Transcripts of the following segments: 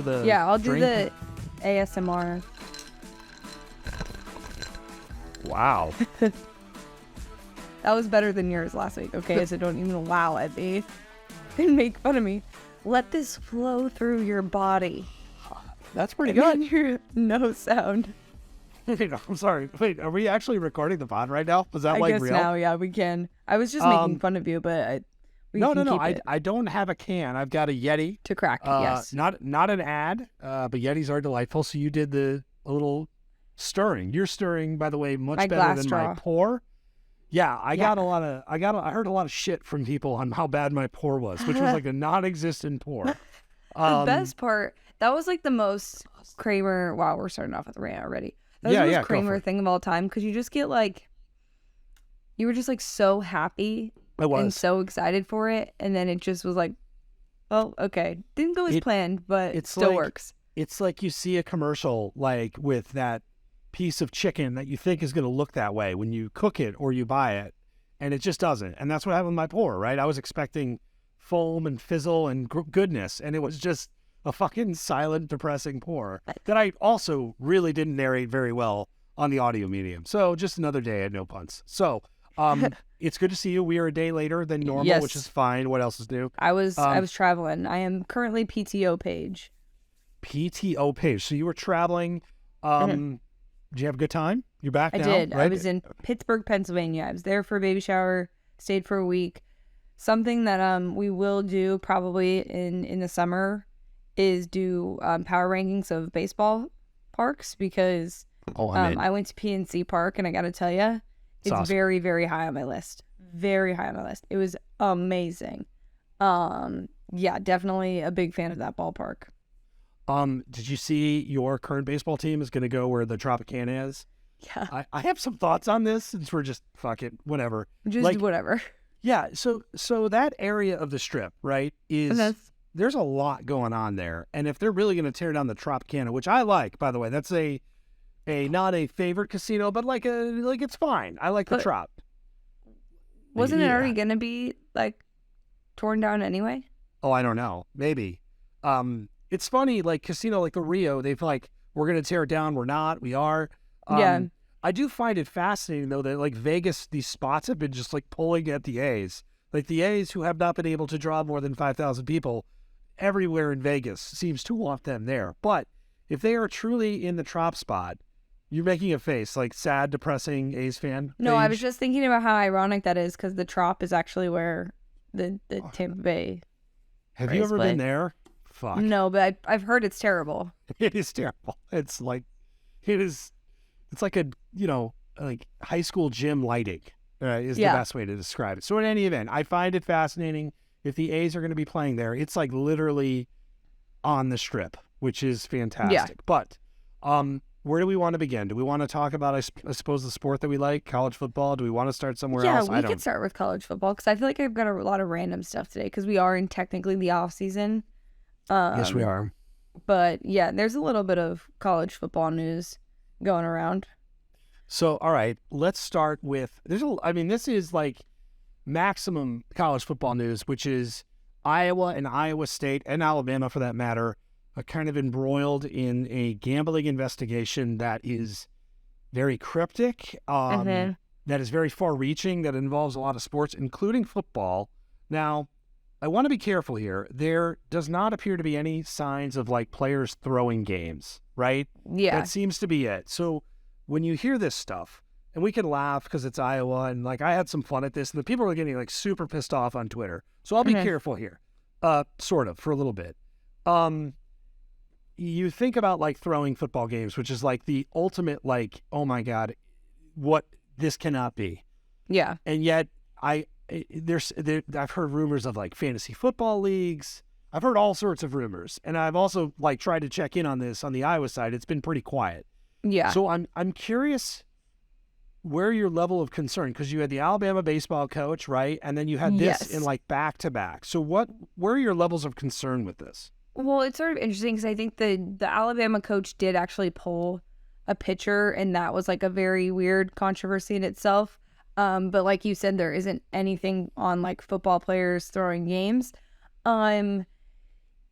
stir the Yeah, I'll drink? do the ASMR. Wow. That was better than yours last week, okay? So don't even wow at me and make fun of me. Let this flow through your body. That's pretty And then good. your nose sound. I'm sorry. Wait, are we actually recording the pod right now? Was that I like guess real? now, yeah, we can. I was just making fun of you, but we No. can keep it I don't have a can. I've got a Yeti. to crack, yes. Not an ad, but Yetis are delightful. So you did a little stirring. You're stirring, by the way, much My better glass than straw. my pour. Yeah, I Yeah. heard a lot of shit from people on how bad my pour was, which was like a non-existent pour. The best part, that was like the most Kramer. Wow, we're starting off with a rant already. That was Yeah, the most yeah, go for Kramer it. thing of all time because you just get like, you were just like so happy I and was. so excited for it, and then it just was like, oh, okay, didn't go as planned, but it it's still like- works. It's like you see a commercial like with that piece of chicken that you think is going to look that way when you cook it or you buy it, and it just doesn't. And that's what happened with my pour, right? I was expecting foam and fizzle and goodness, and it was just a fucking silent, depressing pour that I also really didn't narrate very well on the audio medium. So just another day at No Puns. So it's good to see you. We are a day later than normal, Yes. which is fine. What else is new? I was traveling. I am currently PTO page. PTO page. So you were traveling. Did you have a good time? You're back I now, did. I right? was in Pittsburgh, Pennsylvania. I was there for a baby shower, stayed for a week. Something that we will do probably in the summer is do power rankings of baseball parks because Oh, I'm in. I went to PNC Park and I got to tell you, it's awesome. very, very high on my list. Very high on my list. It was amazing. Yeah, definitely a big fan of that ballpark. Did you see your current baseball team is going to go where the Tropicana is? Yeah, I have some thoughts on this since we're just fuck it, whatever. just Like, whatever. yeah, so that area of the strip, right, is That's- there's a lot going on there. And if they're really going to tear down the Tropicana, which I like, by the way, that's a not a favorite casino, but like it's fine. I like the But- Trop. Wasn't it Yeah. already going to be like torn down anyway? Oh, I don't know. Maybe. It's funny, like casino, like the Rio, they've like, we're going to tear it down. We're not, we are. Yeah. I do find it fascinating though, that like Vegas, these spots have been just like pulling at the A's, like the A's who have not been able to draw more than 5,000 people everywhere in Vegas seems to want them there. But if they are truly in the Trop spot, you're making a face like sad, depressing A's fan. No, I page. was just thinking about how ironic that is because the Trop is actually where the Tampa Bay. Have you Rays ever play. been there? Fuck. No, but I've heard it's terrible. It is terrible. It's like, it's like a, like high school gym lighting is Yeah. the best way to describe it. So in any event, I find it fascinating. If the A's are going to be playing there, it's like literally on the strip, which is fantastic. But where do we want to begin? Do we want to talk about, I suppose, the sport that we like, college football? Do we want to start somewhere Yeah, else? we could start with college football because I feel like I've got a lot of random stuff today because we are in technically the off season. Yes, we are. But yeah, there's a little bit of college football news going around. So, all right, let's start with, this is like maximum college football news, which is Iowa and Iowa State and Alabama, for that matter, are kind of embroiled in a gambling investigation that is very cryptic, that is very far-reaching, that involves a lot of sports, including football. Now, I want to be careful here. There does not appear to be any signs of like players throwing games, right? Yeah. That seems to be it. So when you hear this stuff, and we can laugh because it's Iowa, and like I had some fun at this, and the people are getting like super pissed off on Twitter. So I'll be careful here, sort of, for a little bit. You think about like throwing football games, which is like the ultimate like, oh my God, what this cannot be. Yeah. And yet I've heard rumors of like fantasy football leagues. I've heard all sorts of rumors, and I've also like tried to check in on this on the Iowa side. It's been pretty quiet. Yeah. So I'm curious where your level of concern, because you had the Alabama baseball coach, right? And then you had this Yes. in like back to back. So where are your levels of concern with this? Well, it's sort of interesting because I think the Alabama coach did actually pull a pitcher, and that was like a very weird controversy in itself. But like you said, there isn't anything on like football players throwing games.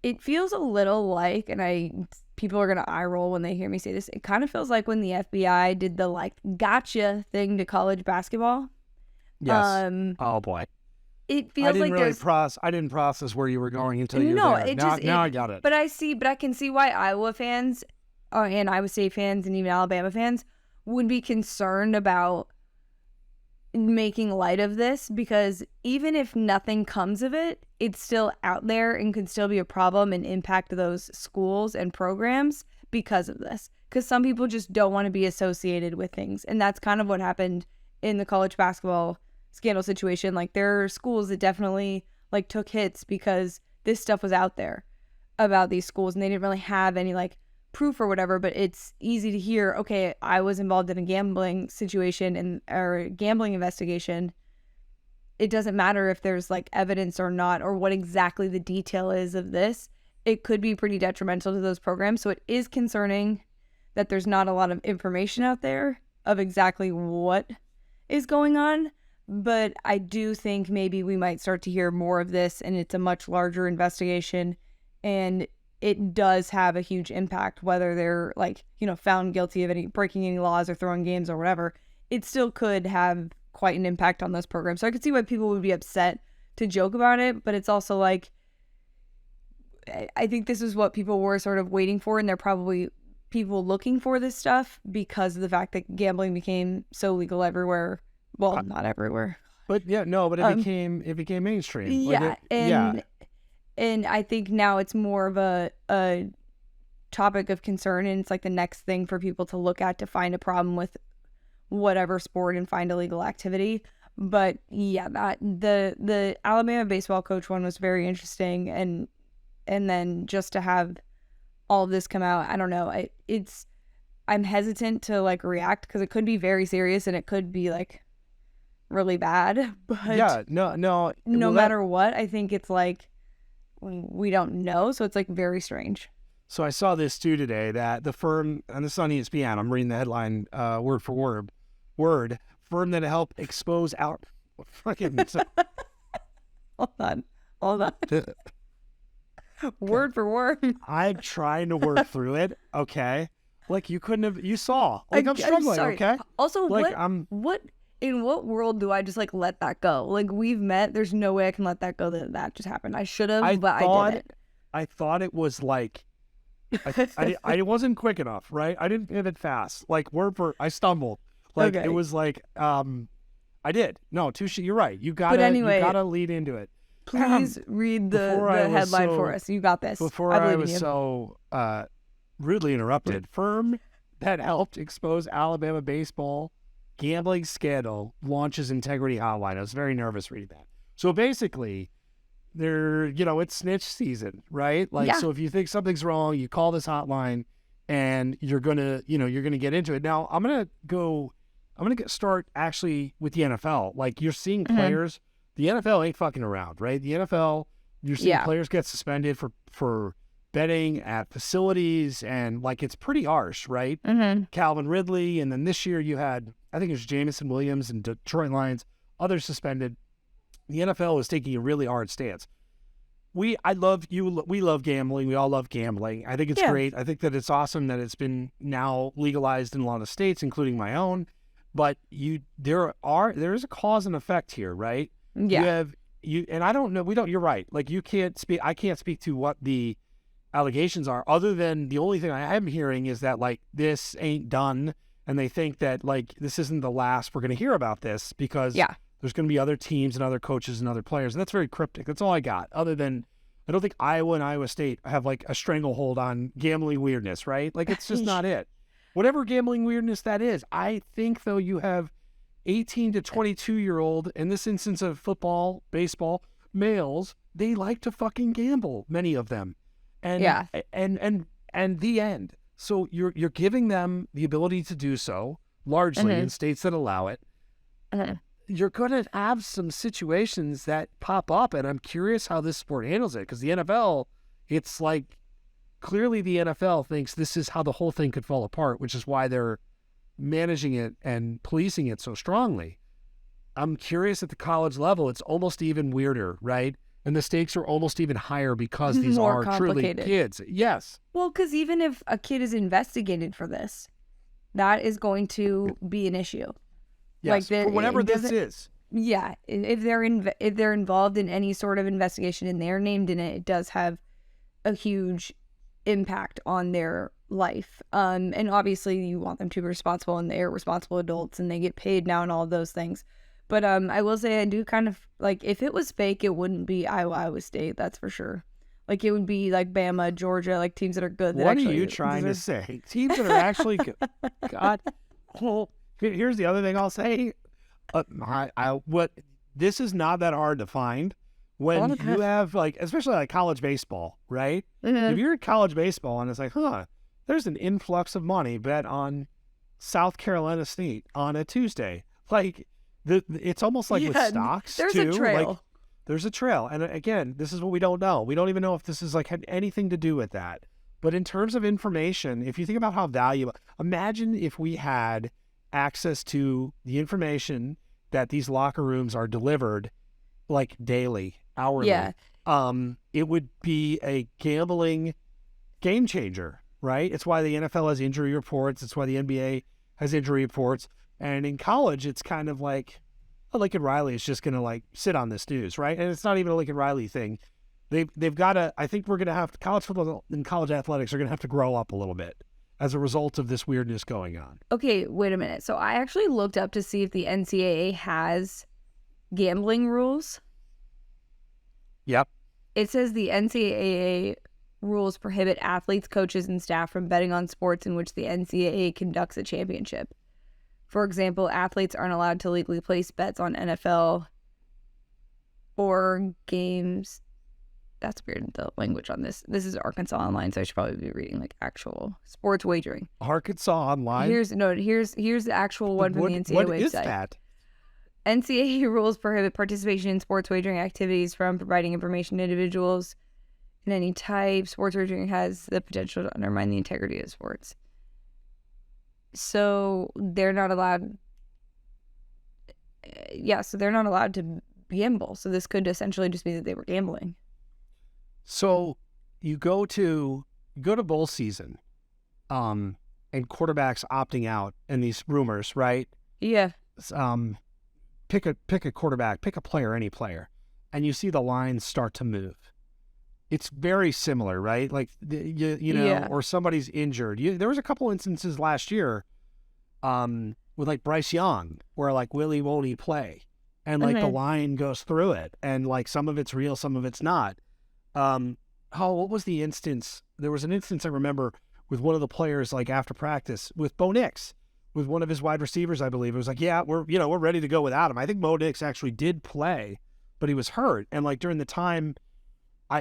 It feels a little like, and people are gonna eye roll when they hear me say this. It kind of feels like when the FBI did the like gotcha thing to college basketball. Yes. Oh boy. It feels like I didn't process where you were going until you were there. Now I got it. But I can see why Iowa fans, and Iowa State fans, and even Alabama fans would be concerned about making light of this, because even if nothing comes of it, it's still out there and could still be a problem and impact those schools and programs because of this. Because some people just don't want to be associated with things, and that's kind of what happened in the college basketball scandal situation. Like, there are schools that definitely like took hits because this stuff was out there about these schools, and they didn't really have any like proof or whatever, but it's easy to hear, okay, I was involved in a gambling situation or a gambling investigation. It doesn't matter if there's like evidence or not, or what exactly the detail is of this. It could be pretty detrimental to those programs. So it is concerning that there's not a lot of information out there of exactly what is going on. But I do think maybe we might start to hear more of this, and it's a much larger investigation, and it does have a huge impact, whether they're like, found guilty of breaking any laws or throwing games or whatever. It still could have quite an impact on those programs. So I could see why people would be upset to joke about it, but it's also like, I think this is what people were sort of waiting for, and they're probably people looking for this stuff because of the fact that gambling became so legal everywhere. Well, not everywhere. But it became mainstream. Yeah, and I think now it's more of a topic of concern, and it's like the next thing for people to look at to find a problem with whatever sport and find illegal activity. But yeah, that the Alabama baseball coach one was very interesting, and then just to have all of this come out, I don't know. I'm hesitant to like react because it could be very serious and it could be like really bad. But no matter what, I think it's like, we don't know, so it's like very strange. So I saw this too today, that the firm, and this is on ESPN, I'm reading the headline word for word, firm that helped expose our fucking hold on word for word. I'm trying to work through it, okay? Like, you couldn't have, you saw, like, I'm struggling, okay? Also, like, what in what world do I just like let that go? Like, we've met. There's no way I can let that go. That just happened. I should have, but I didn't. I thought it was like, I wasn't quick enough, right? I didn't pivot fast. Like, I stumbled. Like, okay. It was like, I did. No, you're right. You gotta lead into it. Please read the headline for us. You got this. Before I was so rudely interrupted, firm that helped expose Alabama baseball gambling scandal launches integrity hotline. I was very nervous reading that. So basically, it's snitch season, right? Like, yeah. So if you think something's wrong, you call this hotline, and you're gonna get into it. Now, I'm gonna start actually with the NFL. Like, you're seeing players. The NFL ain't fucking around, right? The NFL, you're seeing players get suspended for betting at facilities, and like, it's pretty harsh, right? Mm-hmm. Calvin Ridley, and then this year you had, I think it was Jameson Williams and Detroit Lions, others suspended. The NFL is taking a really hard stance. We love gambling. We all love gambling. I think it's great. I think that it's awesome that it's been now legalized in a lot of states, including my own. But there is a cause and effect here, right? Yeah. And I don't know. You're right. Like, I can't speak to what the allegations are, other than the only thing I am hearing is that like, this ain't done, and they think that like, this isn't the last we're going to hear about this, because there's going to be other teams and other coaches and other players, and that's very cryptic. That's all I got, other than I don't think Iowa and Iowa State have like a stranglehold on gambling weirdness, right? Like, it's just not it. Whatever gambling weirdness that is. I think though, you have 18 to 22-year-old, in this instance of football, baseball, males, they like to fucking gamble, many of them. And and the end. So you're giving them the ability to do so, largely in states that allow it. You're going to have some situations that pop up, and I'm curious how this sport handles it, because the NFL, it's like, clearly the NFL thinks this is how the whole thing could fall apart, which is why they're managing it and policing it so strongly. I'm curious at the college level, it's almost even weirder, right? And the stakes are almost even higher because these More are truly complicated. kids. Yes. Well, because even if a kid is investigated for this, that is going to be an issue. Yes. For whatever this is. Yeah, if they're involved in any sort of investigation and they're named in it, it does have a huge impact on their life. And obviously you want them to be responsible, and they're responsible adults and they get paid now and all of those things. But I will say I do kind of like, if it was fake, it wouldn't be Iowa State, that's for sure. Like, it would be like Bama, Georgia, like teams that are good. What are you trying to say? Teams that are actually good. God. Well, here's the other thing I'll say. This is not that hard to find when you have, like, especially like college baseball, right? If you're in college baseball and it's like, there's an influx of money bet on South Carolina State on a Tuesday. Like, it's almost like with stocks, there's too. A trail. Like, there's a trail. And again, this is what we don't know. We don't even know if this is like had anything to do with that. But in terms of information, if you think about how valuable, imagine if we had access to the information that these locker rooms are delivered like daily, hourly. Yeah. It would be a gambling game changer, right? It's why the NFL has injury reports. It's why the NBA has injury reports. And in college, it's kind of like, Lincoln Riley is just going to like sit on this news, right? And it's not even a Lincoln Riley thing. They've got to, I think we're going to have, college football and college athletics are going to have to grow up a little bit as a result of this weirdness going on. Okay, wait a minute. So I actually looked up to see if the NCAA has gambling rules. Yep. It says the NCAA rules prohibit athletes, coaches, and staff from betting on sports in which the NCAA conducts a championship. For example, athletes aren't allowed to legally place bets on NFL or games. That's weird, the language on this. This is Arkansas Online, so I should probably be reading like actual sports wagering. Arkansas Online? Here's the actual one from the NCAA website. What is that? NCAA rules prohibit participation in sports wagering activities from providing information to individuals in any type. Sports wagering has the potential to undermine the integrity of sports. So they're not allowed. So they're not allowed to gamble. So this could essentially just be that they were gambling. So you go to bowl season, and quarterbacks opting out, and these rumors, right? Yeah. Pick a quarterback, pick a player, any player, and you see the lines start to move. It's very similar, right? Like or somebody's injured. There was a couple instances last year, with like Bryce Young, where like Willie won't he play, and like the line goes through it, and like some of it's real, some of it's not. What was the instance? There was an instance I remember with one of the players, like after practice with Bo Nix, with one of his wide receivers, I believe. It was like, we're ready to go without him. I think Bo Nix actually did play, but he was hurt. And like during the time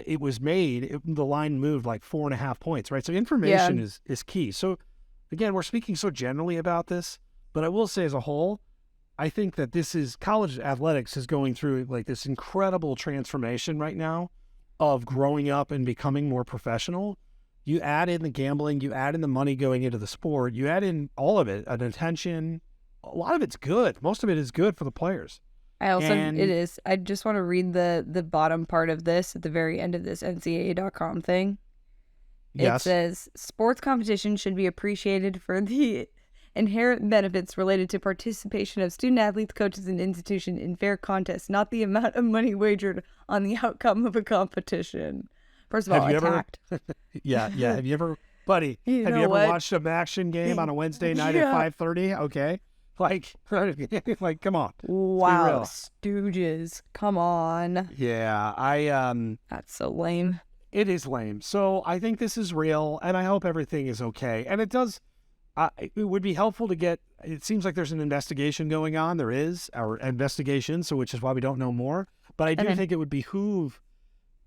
it was made, the line moved like 4.5 points, right? So information is key. So again, we're speaking so generally about this, but I will say as a whole, I think that college athletics is going through like this incredible transformation right now of growing up and becoming more professional. You add in the gambling, you add in the money going into the sport, you add in all of it, an attention. A lot of it's good. Most of it is good for the players. It is. I just want to read the bottom part of this at the very end of this NCAA.com thing. Yes. It says, sports competition should be appreciated for the inherent benefits related to participation of student athletes, coaches, and institution in fair contests, not the amount of money wagered on the outcome of a competition. First of all, attacked. Yeah. Have you ever, buddy, watched a action game on a Wednesday night at 5:30? Okay. Like, come on. Wow. Stooges. Come on. Yeah. That's so lame. It is lame. So I think this is real, and I hope everything is okay. And it does, it would be helpful to get, it seems like there's an investigation going on. There is our investigation, so which is why we don't know more. But I do think it would behoove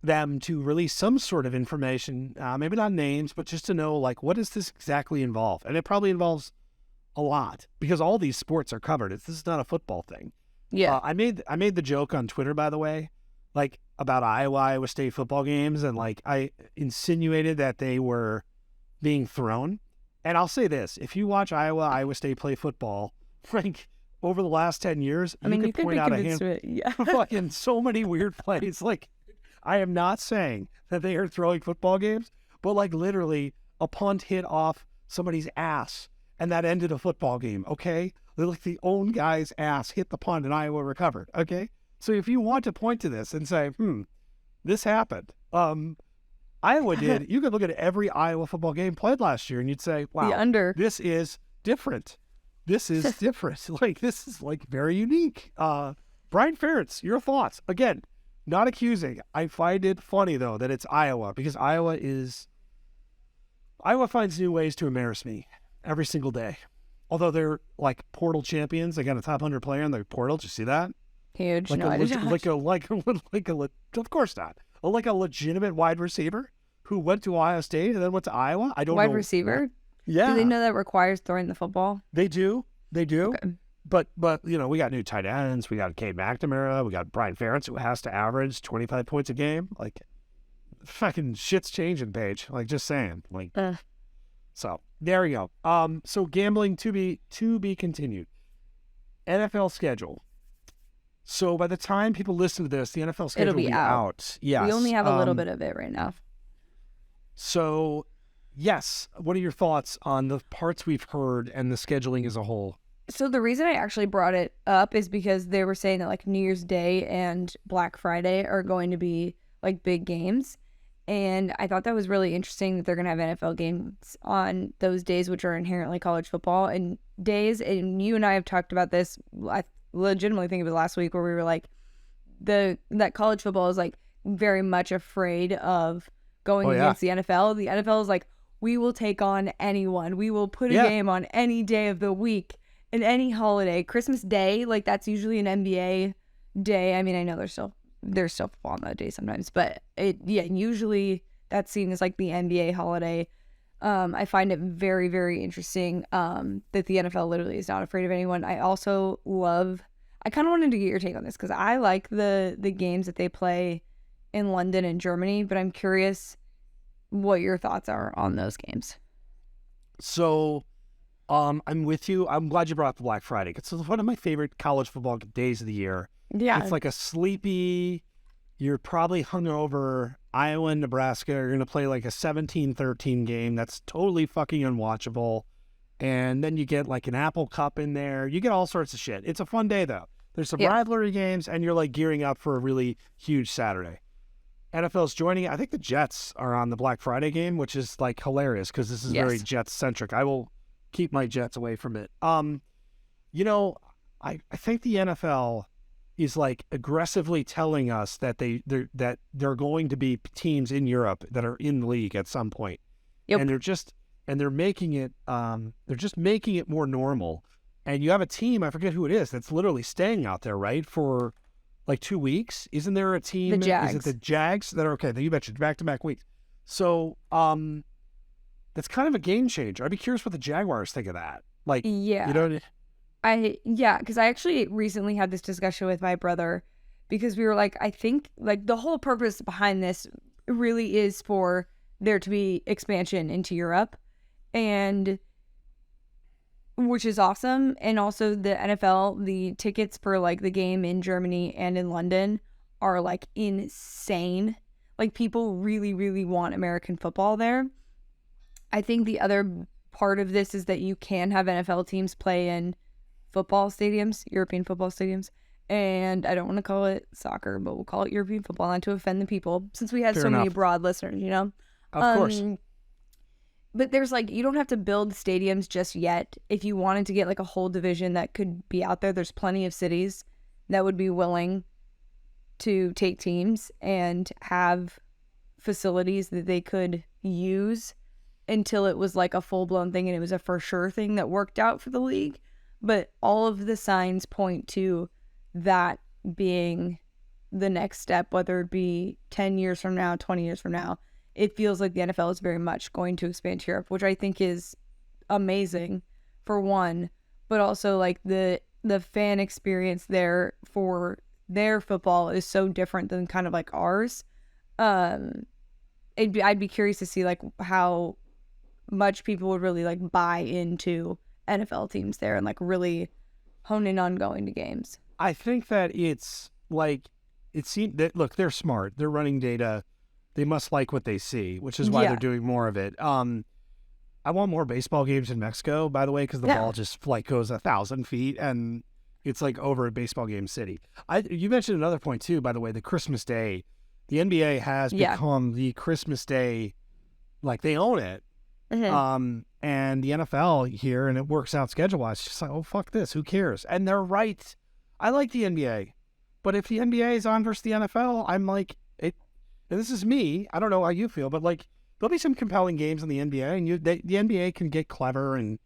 them to release some sort of information, maybe not names, but just to know, like, what does this exactly involve? And it probably involves a lot, because all these sports are covered. This is not a football thing. Yeah. I made the joke on Twitter, by the way, like about Iowa State football games, and like I insinuated that they were being thrown. And I'll say this: if you watch Iowa State play football, like over the last 10 years, you could point out a handful, fucking so many weird plays. Like I am not saying that they are throwing football games, but like literally a punt hit off somebody's ass and that ended a football game, okay? Like the own guy's ass hit the punt and Iowa recovered, okay? So if you want to point to this and say, this happened, Iowa did, you could look at every Iowa football game played last year and you'd say, wow, The under. this is different. This is different. Like, this is like very unique. Brian Ferentz, your thoughts? Again, not accusing. I find it funny though that it's Iowa because Iowa finds new ways to embarrass me every single day. Although they're like portal champions, they got a top 100 player in the portal. Did you see that? Huge. Like No, I did not. Of course not. Like a legitimate wide receiver who went to Ohio State and then went to Iowa. I don't know. Wide receiver? Yeah. Do they know that requires throwing the football? They do. Okay. But we got new tight ends. We got Cade McNamara. We got Brian Ferentz, who has to average 25 points a game. Like, fucking shit's changing, Paige. Like, just saying. Like, so there you go. So gambling to be continued. NFL schedule. So by the time people listen to this, the NFL schedule It'll be out. Yes. We only have a little bit of it right now. So, yes. What are your thoughts on the parts we've heard and the scheduling as a whole? So the reason I actually brought it up is because they were saying that like New Year's Day and Black Friday are going to be like big games. And I thought that was really interesting that they're going to have NFL games on those days, which are inherently college football and days. And you and I have talked about this. I legitimately think it was last week where we were like, that college football is like very much afraid of going against the NFL. The NFL is like, we will take on anyone. We will put a game on any day of the week and any holiday. Christmas Day, like that's usually an NBA day. I mean, I know there's still football on that day sometimes, but usually that's seen as like the NBA holiday. I find it very, very interesting that the NFL literally is not afraid of anyone. I also I kind of wanted to get your take on this because I like the games that they play in London and Germany, but I'm curious what your thoughts are on those games. So, I'm with you. I'm glad you brought up the Black Friday. It's one of my favorite college football days of the year. Yeah. It's like a sleepy, you're probably hungover. Iowa and Nebraska are going to play like a 17-13 game that's totally fucking unwatchable. And then you get like an Apple Cup in there. You get all sorts of shit. It's a fun day though. There's some rivalry games and you're like gearing up for a really huge Saturday. NFL's joining. I think the Jets are on the Black Friday game, which is like hilarious because this is very Jets centric. I will keep my Jets away from it. I think the NFL is like aggressively telling us that they're going to be teams in Europe that are in the league at some point. Yep. And they're making it they're just making it more normal. And you have a team, I forget who it is, that's literally staying out there, right? For like 2 weeks. Isn't there a team? The Jags. Is it the Jags that are okay? You mentioned back-to-back weeks. So that's kind of a game changer. I'd be curious what the Jaguars think of that. Like, yeah. You know, because I actually recently had this discussion with my brother because we were like, I think like the whole purpose behind this really is for there to be expansion into Europe, and which is awesome. And also the NFL, the tickets for like the game in Germany and in London are like insane. Like people really, really want American football there. I think the other part of this is that you can have NFL teams play in football stadiums, European football stadiums. And I don't want to call it soccer, but we'll call it European football, not to offend the people, since we have many broad listeners, you know? Of course. But there's like, you don't have to build stadiums just yet. If you wanted to get like a whole division that could be out there, there's plenty of cities that would be willing to take teams and have facilities that they could use until it was like a full-blown thing and it was a for sure thing that worked out for the league. But all of the signs point to that being the next step, whether it be 10 years from now, 20 years from now. It feels like the NFL is very much going to expand to Europe, which I think is amazing for one, but also like the fan experience there for their football is so different than kind of like ours. I'd be curious to see like how much people would really like buy into NFL teams there and like really hone in on going to games. I think that it's like it seemed that, look, they're smart. They're running data. They must like what they see, which is why Yeah. they're doing more of it. I want more baseball games in Mexico, by the way, because the Yeah. ball just like goes 1,000 feet and it's like over at Baseball Game City. You mentioned another point too, by the way, the Christmas Day. The NBA has Yeah. become the Christmas Day, like they own it. Mhm. And the NFL here, and it works out schedule wise. Just like, oh fuck this, who cares? And they're right. I like the NBA, but if the NBA is on versus the NFL, I'm like it. And this is me. I don't know how you feel, but like there'll be some compelling games in the NBA, and the NBA can get clever and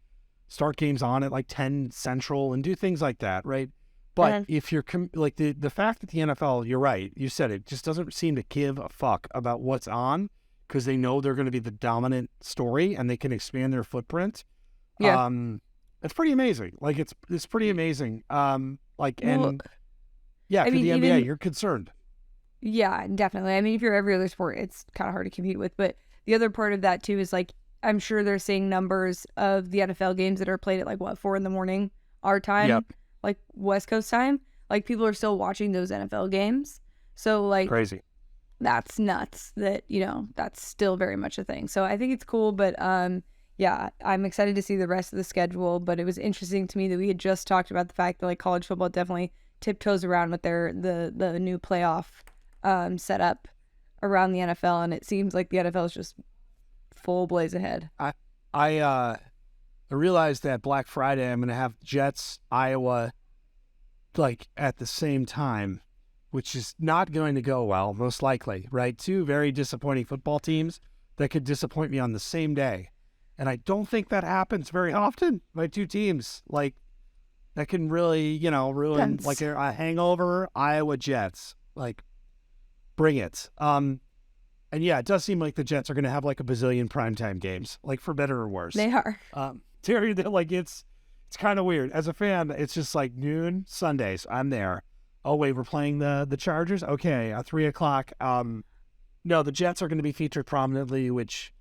start games on at like 10 Central and do things like that, right? But if you're like the fact that the NFL, you're right, you said it, just doesn't seem to give a fuck about what's on because they know they're going to be the dominant story and they can expand their footprint. Yeah. It's pretty amazing. Like it's pretty amazing. Like Well, and yeah, I for mean, the NBA, even you're concerned. yeah, definitely. I mean, if you're every other sport, it's kind of hard to compete with. But the other part of that too is like I'm sure they're seeing numbers of the NFL games that are played at like what 4 a.m. our time, Yep. like West Coast time. Like people are still watching those NFL games. So like Crazy. that's nuts that, you know, that's still very much a thing. So I think it's cool, but yeah, I'm excited to see the rest of the schedule, but it was interesting to me that we had just talked about the fact that like college football definitely tiptoes around with their the new playoff setup around the NFL, and it seems like the NFL is just full blaze ahead. I realized that Black Friday I'm going to have Jets, Iowa, like at the same time, which is not going to go well, most likely, right? Two very disappointing football teams that could disappoint me on the same day. And I don't think that happens very often. My two teams, like, that can really, you know, ruin Tense. like a hangover. Iowa Jets, like, bring it. And yeah, it does seem like the Jets are going to have like a bazillion primetime games, like for better or worse. They are. Terry, like it's kind of weird. As a fan, it's just like noon Sundays. I'm there. Oh wait, we're playing the Chargers. Okay, at 3:00. No, the Jets are going to be featured prominently, which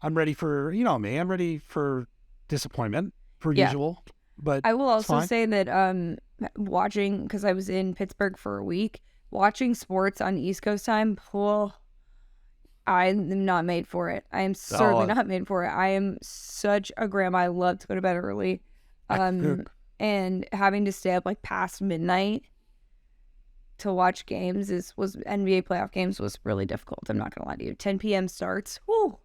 I'm ready for. You know me, I'm ready for disappointment per Yeah. usual. But I will it's also fine. say that watching, because I was in Pittsburgh for a week, watching sports on East Coast time, well, I'm not made for it. I am certainly not made for it. I am such a grandma. I love to go to bed early. And having to stay up like past midnight to watch games was NBA playoff games was really difficult. I'm not gonna lie to you. 10 p.m. starts. Whew,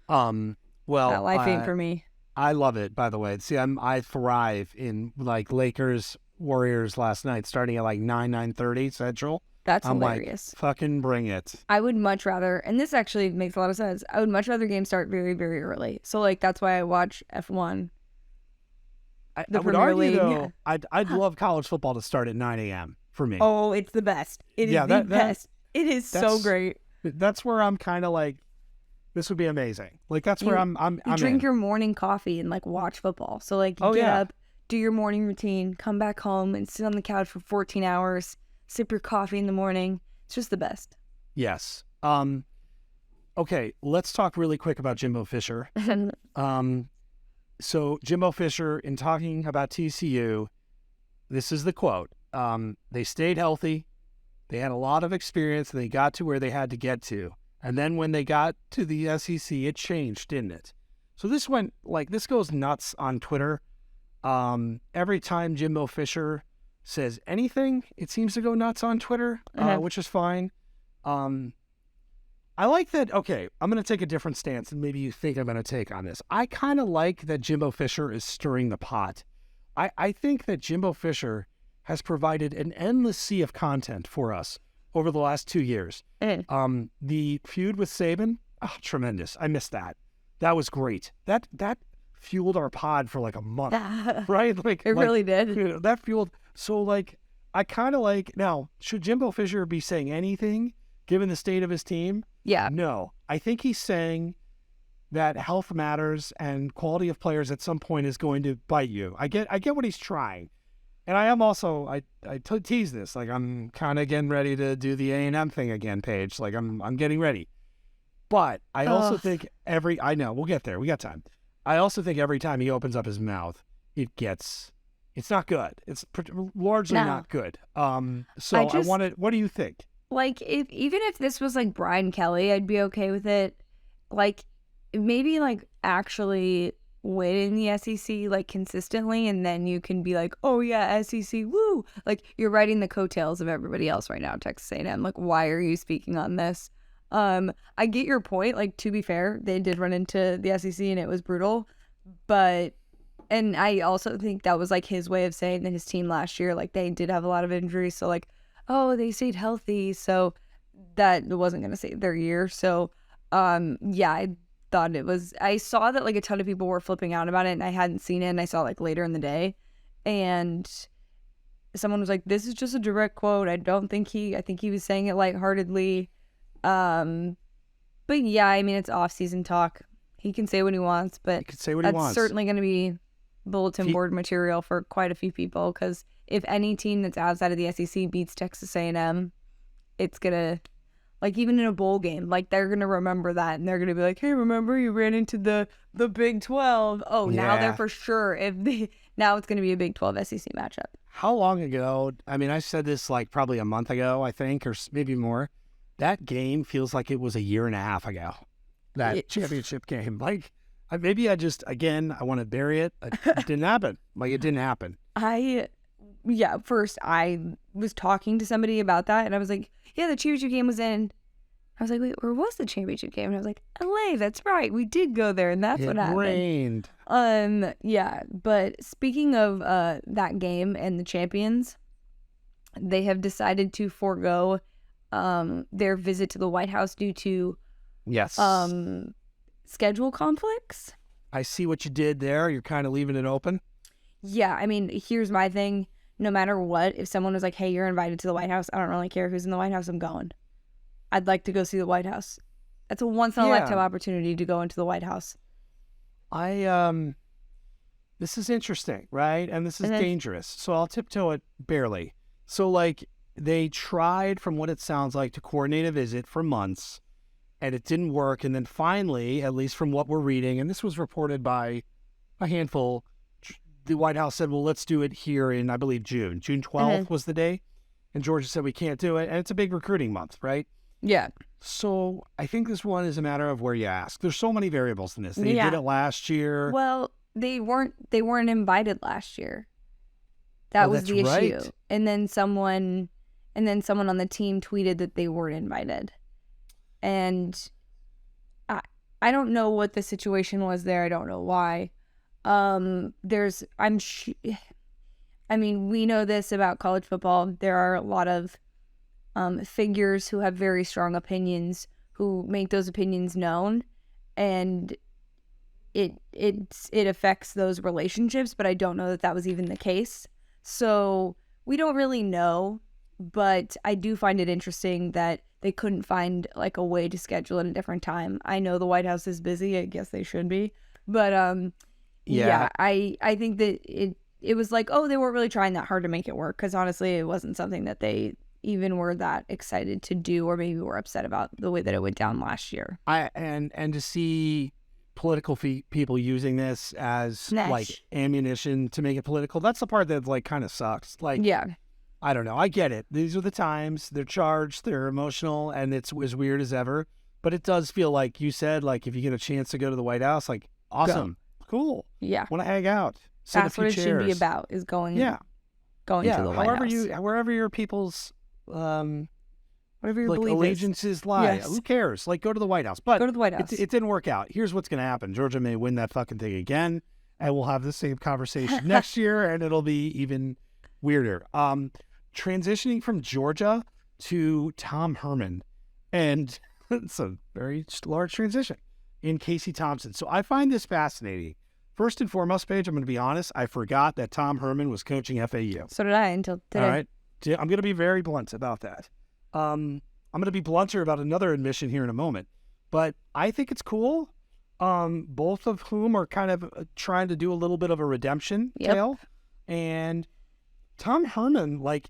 Well, that life ain't for me. I love it, by the way. See, I thrive in like Lakers Warriors last night, starting at like 9:30 Central. That's I'm hilarious. like, fucking bring it. I would much rather, and this actually makes a lot of sense. I would much rather games start very, very early. So like that's why I watch F1. I The would Premier argue League. though, I'd love college football to start at 9 a.m. for me. Oh, it's the best. It is Yeah, the that- best. It is so that's- great. That's where I'm kind of like, this would be amazing. Like that's where I'm You drink in. your morning coffee and like watch football. So like you Oh, get yeah. up, do your morning routine, come back home and sit on the couch for 14 hours, sip your coffee in the morning. It's just the best. Yes. Okay, let's talk really quick about Jimbo Fisher. So Jimbo Fisher, in talking about TCU, this is the quote. They stayed healthy. They had a lot of experience. And they got to where they had to get to. And then when they got to the SEC, it changed, didn't it? So this goes nuts on Twitter. Every time Jimbo Fisher says anything, it seems to go nuts on Twitter, which is fine. I like that. Okay, I'm going to take a different stance than maybe you think I'm going to take on this. I kind of like that Jimbo Fisher is stirring the pot. I think that Jimbo Fisher has provided an endless sea of content for us over the last 2 years. The feud with Saban, tremendous. I missed that. That was great. That fueled our pod for like a month, right? It really did. You know, that fueled. So like, I kind of like, now, should Jimbo Fisher be saying anything given the state of his team? Yeah. No. I think he's saying that health matters and quality of players at some point is going to bite you. I get what he's trying. And I am also, I tease this, like I'm kind of getting ready to do the A&M thing again, Paige. Like I'm getting ready. But I also think I know, we'll get there. We got time. I also think every time he opens up his mouth, it gets It's not good. It's largely No. not good. So I just wanted. What do you think? like if even if this was like Brian Kelly, I'd be okay with it. Like maybe like actually win in the SEC like consistently, and then you can be like, oh yeah, SEC, woo! Like you're riding the coattails of everybody else right now, Texas A&M. Like, why are you speaking on this? I get your point. Like, to be fair, they did run into the SEC and it was brutal, but and I also think that was like his way of saying that his team last year, like they did have a lot of injuries, so like, oh, they stayed healthy, so that wasn't gonna save their year. So, yeah, I thought it was. I saw that like a ton of people were flipping out about it, and I hadn't seen it, and I saw it like later in the day, and someone was like, "This is just a direct quote. I think he was saying it lightheartedly." But yeah, I mean, it's off-season talk. He can say what he wants, but He could say what he that's wants. certainly going to be bulletin He- board material for quite a few people. Because if any team that's outside of the SEC beats Texas A&M, it's gonna, like, even in a bowl game, like they're gonna remember that, and they're gonna be like, "Hey, remember you ran into the Big 12? Oh, now Yeah. they're for sure. Now it's gonna be a Big 12 SEC matchup." How long ago? I mean, I said this like probably a month ago, I think, or maybe more. That game feels like it was a year and a half ago. That It- championship game. Like, maybe I just, again, I want to bury it. It didn't happen. Like, it didn't happen. First I was talking to somebody about that, and I was like, "Yeah, the championship game was in." I was like, "Wait, where was the championship game?" And I was like, "LA, that's right, we did go there, and that's It what happened." rained. Yeah, but speaking of that game and the champions, they have decided to forego their visit to the White House due to Yes. schedule conflicts. I see what you did there. You're kind of leaving it open. Yeah, I mean, here's my thing. No matter what, if someone was like, "Hey, you're invited to the White House," I don't really care who's in the White House, I'm going. I'd like to go see the White House. That's a once in a lifetime opportunity to go into the White House. This is interesting, right? And this is And then- dangerous. So I'll tiptoe it barely. So, like, they tried, from what it sounds like, to coordinate a visit for months, and it didn't work. And then finally, at least from what we're reading, and this was reported by a handful, the White House said, well, let's do it here in, I believe, June. June 12th was the day. And Georgia said, we can't do it. And it's a big recruiting month, right? Yeah. So I think this one is a matter of where you ask. There's so many variables in this. They Yeah. did it last year. Well, they weren't invited last year. That Oh, was that's the issue. right. And then someone on the team tweeted that they weren't invited. And I don't know what the situation was there. I don't know why. I mean, we know this about college football. There are a lot of figures who have very strong opinions who make those opinions known, and it affects those relationships. But I don't know that that was even the case. So we don't really know. But I do find it interesting that they couldn't find like a way to schedule it a different time. I know the White House is busy. I guess they should be. But Yeah. I think that it was like, oh, they weren't really trying that hard to make it work, because honestly, it wasn't something that they even were that excited to do, or maybe were upset about the way that it went down last year. And to see political people using this as like Snatch. ammunition to make it political, that's the part that like kind of sucks. Like, Yeah. I don't know. I get it. These are the times. They're charged. They're emotional, and it's as weird as ever. But it does feel like you said, like if you get a chance to go to the White House, like awesome, cool. Yeah. Want to hang out? Sit That's a few what it should be chairs. about, is going Yeah, to the White However House. wherever your people's Whatever your like belief is. allegiances lie. Yes. Who cares? Like go to the White House. But Go to the White House. it didn't work out. Here's what's going to happen. Georgia may win that fucking thing again, and we'll have the same conversation next year, and it'll be even weirder. Transitioning from Georgia to Tom Herman, and it's a very large transition in Casey Thompson. So I find this fascinating. First and foremost, Paige, I'm going to be honest. I forgot that Tom Herman was coaching FAU. So did I until today. All right. I'm going to be very blunt about that. I'm going to be blunter about another admission here in a moment. But I think it's cool. Both of whom are kind of trying to do a little bit of a redemption tale. And Tom Herman, like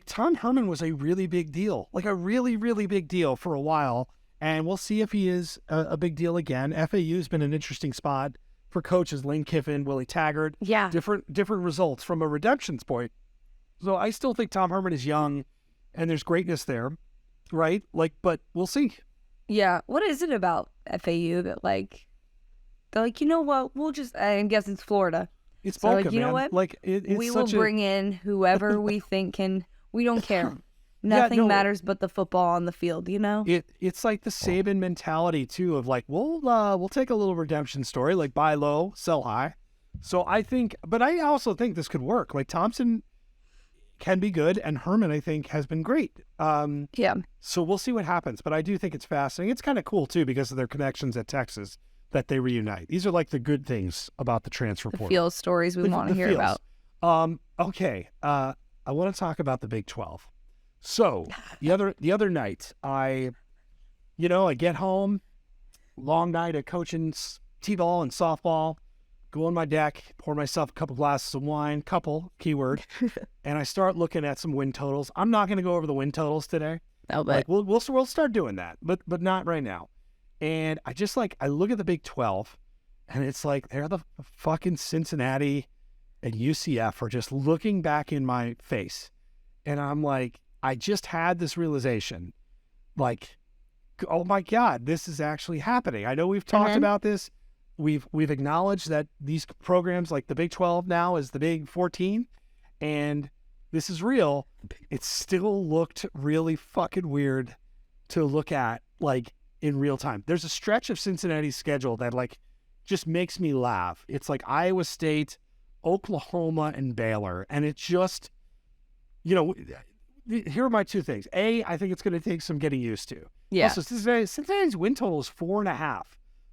Tom Herman was a really big deal. Like a really, really big deal for a while. And we'll see if he is a big deal again. FAU's been an interesting spot for coaches, Lane Kiffin, Willie Taggart. Yeah. Different results from a redemption point. So I still think Tom Herman is young, and there's greatness there, right? Like, but we'll see. Yeah. What is it about FAU that like they're like, you know what? We'll just I guess it's Florida. It's So, Boca, like, you know man. what? Like it's We will such bring in whoever we think can. We don't care. Nothing no. matters but the football on the field. You know. It's like the Saban mentality too of like we'll take a little redemption story, like buy low, sell high. So I think, but I also think this could work. Like Thompson can be good, and Herman I think has been great. Yeah. So we'll see what happens. But I do think it's fascinating. It's kind of cool too because of their connections at Texas that they reunite. These are like the good things about the transfer The portal. field stories we want to hear feels. about. Okay. I want to talk about the Big 12. So the other night, I get home, long night of coaching t-ball and softball, go on my deck, pour myself a couple glasses of wine, keyword, and I start looking at some win totals. I'm not going to go over the win totals today. No, but Like we'll start doing that, but not right now. And I look at the Big 12, and it's like they're the fucking Cincinnati and UCF are just looking back in my face, and I'm like, I just had this realization, like, oh my God, this is actually happening. I know we've talked about this. We've acknowledged that these programs, like the Big 12 now is the Big 14, and this is real. It still looked really fucking weird to look at, like, in real time. There's a stretch of Cincinnati's schedule that, like, just makes me laugh. It's like Iowa State, Oklahoma, and Baylor, and it just, here are my two things. A, I think it's going to take some getting used to. yeah. Also, Cincinnati's win total is 4.5.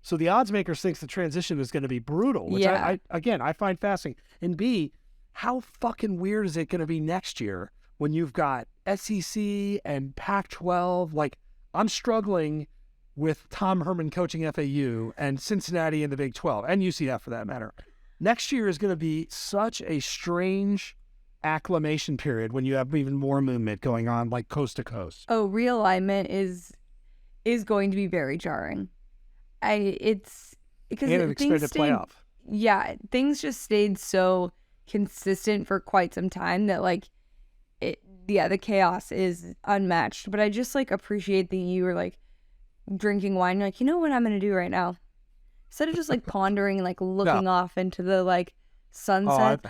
So the odds makers thinks the transition is going to be brutal, which Yeah. I find fascinating. And B, how fucking weird is it going to be next year when you've got SEC and Pac-12? Like, I'm struggling with Tom Herman coaching FAU and Cincinnati in the Big 12 and UCF for that matter. Next year is going to be such a strange acclimation period when you have even more movement going on, like coast to coast. Oh, realignment is going to be very jarring. It's because And an things expanded stayed, playoff. yeah, things just stayed so consistent for quite some time that like the chaos is unmatched. But I just like appreciate that you were like drinking wine. You're like, you know what I'm gonna do right now? Instead of just like pondering and like looking off into the like sunset,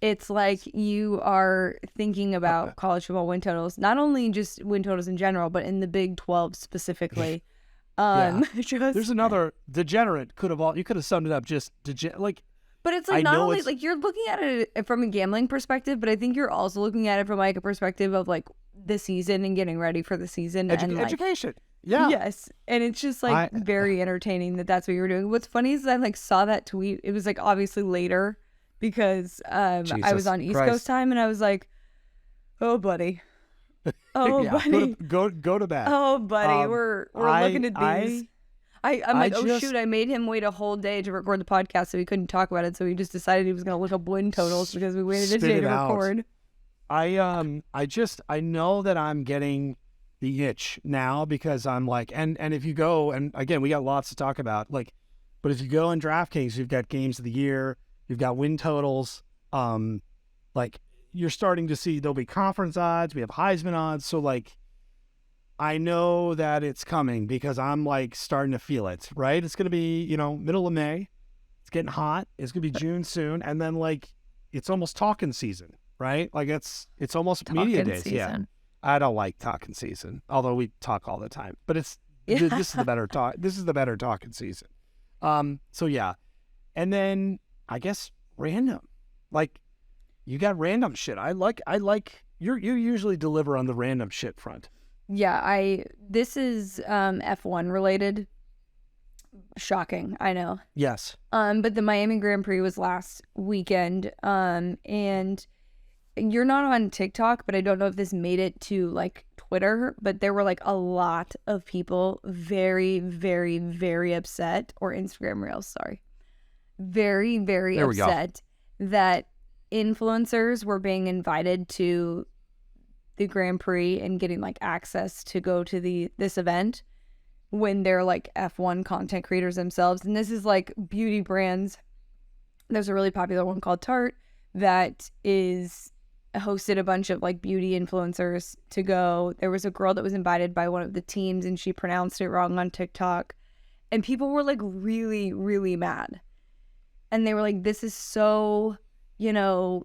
it's like you are thinking about college football win totals, not only just win totals in general, but in the Big 12 specifically. There's another degenerate you could have summed it up just like. But it's like not only like you're looking at it from a gambling perspective, but I think you're also looking at it from like a perspective of like the season and getting ready for the season and like, education. Yeah. Yes, and it's just like very entertaining that's what you were doing. What's funny is I like saw that tweet. It was like obviously later because I was on East Coast time and I was like, oh buddy. Oh buddy. Go to bed. Oh buddy, we're looking at these. I'm like, oh just, shoot, I made him wait a whole day to record the podcast so he couldn't talk about it, so he just decided he was gonna look up win totals because we waited a day to record. I know that I'm getting the itch now because I'm like, and if you go, and again, we got lots to talk about, like, but if you go in DraftKings, you've got games of the year, you've got win totals, like you're starting to see there'll be conference odds, we have Heisman odds, so like, I know that it's coming because I'm like starting to feel it, right? It's going to be, middle of May, it's getting hot, it's going to be June soon, and then like, it's almost talking season, right? Like it's almost Talking media days, season. yeah. I don't like talking season, although we talk all the time. But this is the better talk. This is the better talking season. So yeah, and then I guess random, like you got random shit. I like you usually deliver on the random shit front. Yeah, this is F1 related. Shocking, I know. Yes. But the Miami Grand Prix was last weekend. And you're not on TikTok, but I don't know if this made it to like Twitter, but there were like a lot of people very, very, very upset, or Instagram Reels, sorry. Very, very upset that influencers were being invited to the Grand Prix and getting like access to go to this event when they're like F1 content creators themselves. And this is like beauty brands. There's a really popular one called Tarte that is hosted a bunch of like beauty influencers to go. There was a girl that was invited by one of the teams and she pronounced it wrong on TikTok. And people were like really, really mad. And they were like, this is so, you know,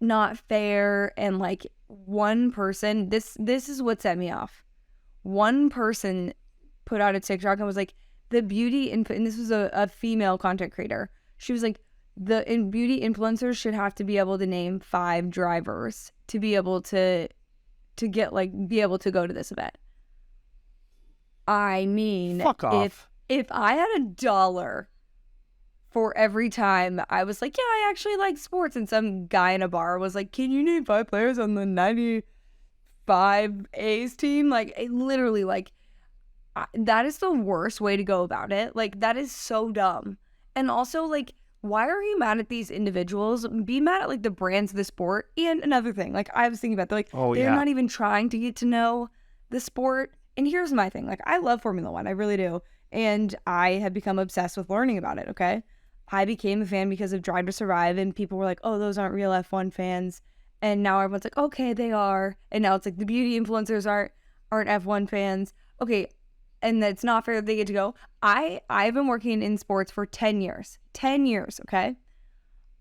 not fair. And like one person, this is what set me off. One person put out a TikTok and was like, the beauty, and this was a female content creator. She was like, beauty influencers should have to be able to name 5 drivers to be able to get like, be able to go to this event. I mean, Fuck off. If I had $1 for every time I was like, yeah, I actually like sports, and some guy in a bar was like, can you name 5 players on the 95 A's team? Like, it literally, like, that is the worst way to go about it. Like, that is so dumb. And also, like, why are you mad at these individuals? Be mad at, like, the brands of the sport. And another thing, like, I was thinking about, they're not even trying to get to know the sport. And here's my thing. Like, I love Formula One. I really do. And I have become obsessed with learning about it, okay? I became a fan because of Drive to Survive, and people were like, oh, those aren't real F1 fans. And now everyone's like, okay, they are. And now it's like the beauty influencers aren't F1 fans. Okay, and that's not fair that they get to go. I've been working in sports for 10 years. 10 years, okay?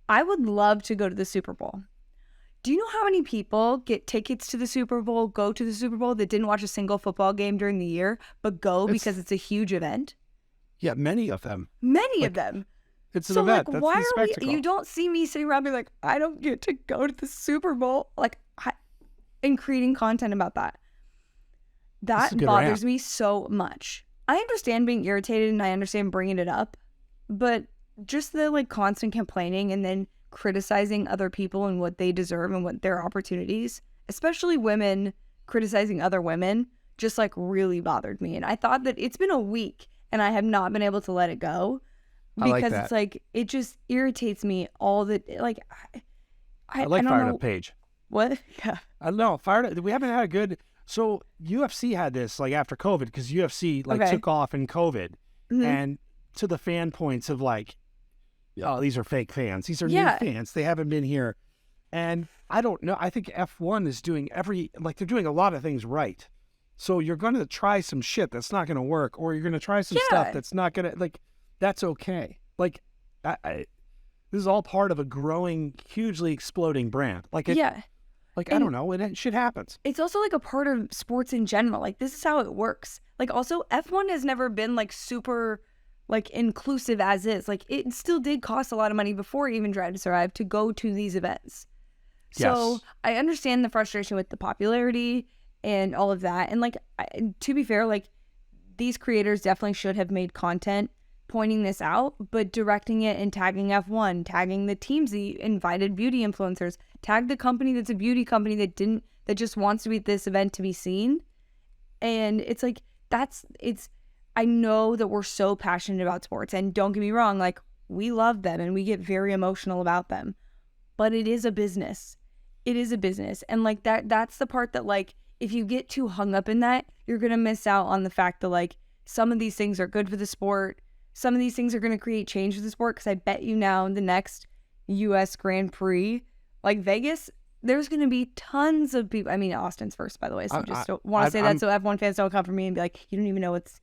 I would love to go to the Super Bowl. Do you know how many people get tickets to the Super Bowl, go to the Super Bowl, that didn't watch a single football game during the year, but go because it's a huge event? Yeah, many of them. Many of them. It's an event. Like, That's why the are spectacle. you don't see me sitting around being like, I don't get to go to the Super Bowl. Like, and creating content about that. That bothers me so much. I understand being irritated and I understand bringing it up, but just the like constant complaining and then criticizing other people and what they deserve and what their opportunities, especially women criticizing other women, just like really bothered me. And I thought that it's been a week and I have not been able to let it go because it's like, it just irritates me all the, like, I like Fired Up Page. What? Yeah. I don't know. Fired Up. We haven't had a good. So UFC had this like after COVID because UFC like took off in COVID, and to the fan points of like, oh, these are fake fans. These are new fans. They haven't been here, and I don't know. I think F1 is doing they're doing a lot of things right. So you're going to try some shit that's not going to work, or you're going to try some stuff that's not going to that's okay. Like, this is all part of a growing, hugely exploding brand. Like I don't know, and shit happens. It's also like a part of sports in general. Like, this is how it works. Like, also, F1 has never been like super like inclusive as is. Like, it still did cost a lot of money before even Drive to Survive to go to these events. So I understand the frustration with the popularity and all of that. And like, to be fair, like, these creators definitely should have made content pointing this out, but directing it and tagging F1, tagging the teams, the invited beauty influencers, tag the company that's a beauty company that just wants to be at this event to be seen. And it's like, I know that we're so passionate about sports, and don't get me wrong, like, we love them and we get very emotional about them, but it is a business. It is a business. And like that's the part that, like, if you get too hung up in that, you're going to miss out on the fact that like some of these things are good for the sport. Some of these things are going to create change for the sport, because I bet you now in the next U.S. Grand Prix, like Vegas, there's going to be tons of people. I mean, Austin's first, by the way, so just don't want to say that so F1 fans don't come for me and be like, you don't even know what's